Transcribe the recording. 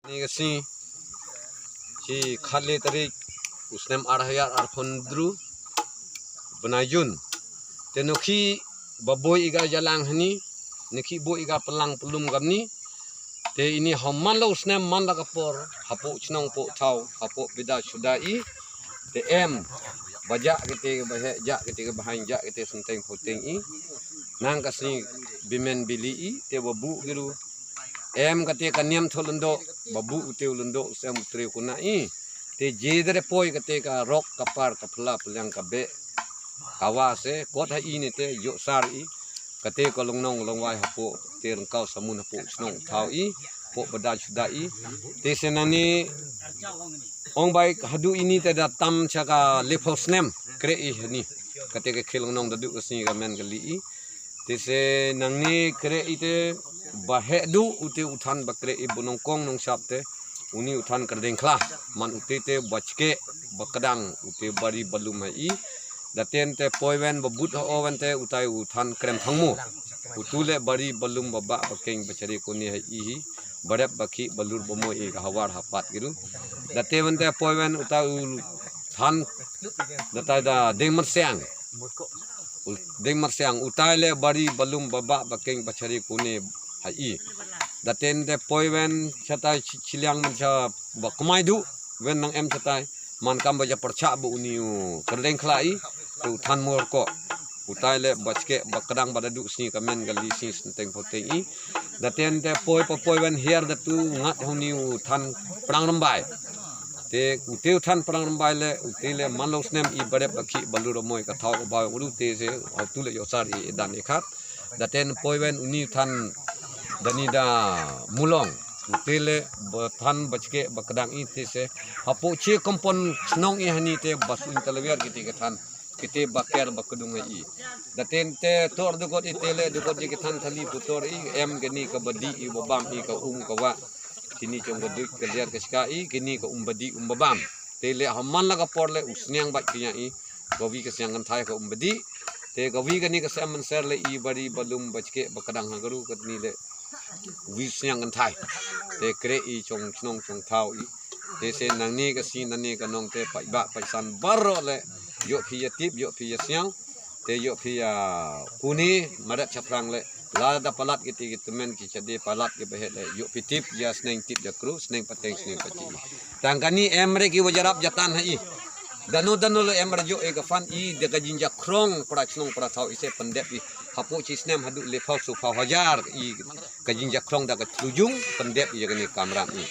Ni kasi si Khalid tarik usnem arhayar arfondru benayun tenoki baboy iga jalang hani niki bo iga pelang pelum gamni te ini hamman la usnem man la kapor hapo chnong po thau hapo bida sudai te em bajak kete bahek jak kete bahan jak kete senteng poteng i nang kasi bimen bili i te babu giru em kate kaniam tholendo babu ute ulendo sem tre kuna i te jedre poi kate ka rok kapar kapla pelang kabe kawase kot ha ini te yo sar i kate ko longnong longwai hapo te rengkau samun hapo snong thau i po bada suda i te senani ong bai hadu ini te datam chaka lefosnem kre i ni kate ke khilongnong dadu kasni gamen gali i te se nangni kre i te bahek du ute uthan bakre i bonongkong nong sapte uni uthan kardengkla man ute te bachke bakadang ute bari balum hai daten te poiwen babut ho wen te utai uthan krem thangmu utule bari balum baba bakeng bachari koni hai i barep baki balur bomo e hawar hapat giru date wen te poiwen utai than datai da dengmersiang utai le bari balum baba bakeng bachari koni hai daten de poiwen chatai chiliang mancha bakmai du wen nang em chatai man kam baja percha bu uniu kerdeng khlai tu than mor ko utai le bachke bakadang badadu sni kamen gali sni senteng poteng i daten de poiwen hier datu ngat huniu than prang rambai te uteu than prang rambai le utile manlo snem i bare bakhi balur moi ka thau ba uru te se tule yosar i dan ekhat daten poiwen uni than danida mulong utile than bachke bakadang i te se hapo che kompon snong i hani te basu intelawir kiti ke than kiti baker bakudung i daten te tor dukot itele dukot je ke than thali putor i em geni ka badi i babam i ka ka wa kini chong gaduk kaliar ke ska i kini ka badi babam tele hamman la ka porle usnyang ba kiya i gowi ke siangan thai ka badi te gowi gani ka sam ser le i bari balum bachke bakadang hagaru katni le wisnyang kan thai te kre i chong chnong chong thau i te se nangni ka si nani ka nong te pai ba paisan baro le yo phi tip yo phi siang te yo phi kuni madat chaprang le la da palat kiti temen ki chade palat ke behet le yo phi tip ya sneng tip ya kru sneng pateng sneng pachi tangkani emre ki wajarap jatan hai dano le emre yo e gafan i de ka jinja krong pra chnong pra thau ise pandep i hapo chi snem hadu le phau su phau hajar i ka jinja krong da ka tujung pandep i gani kamera i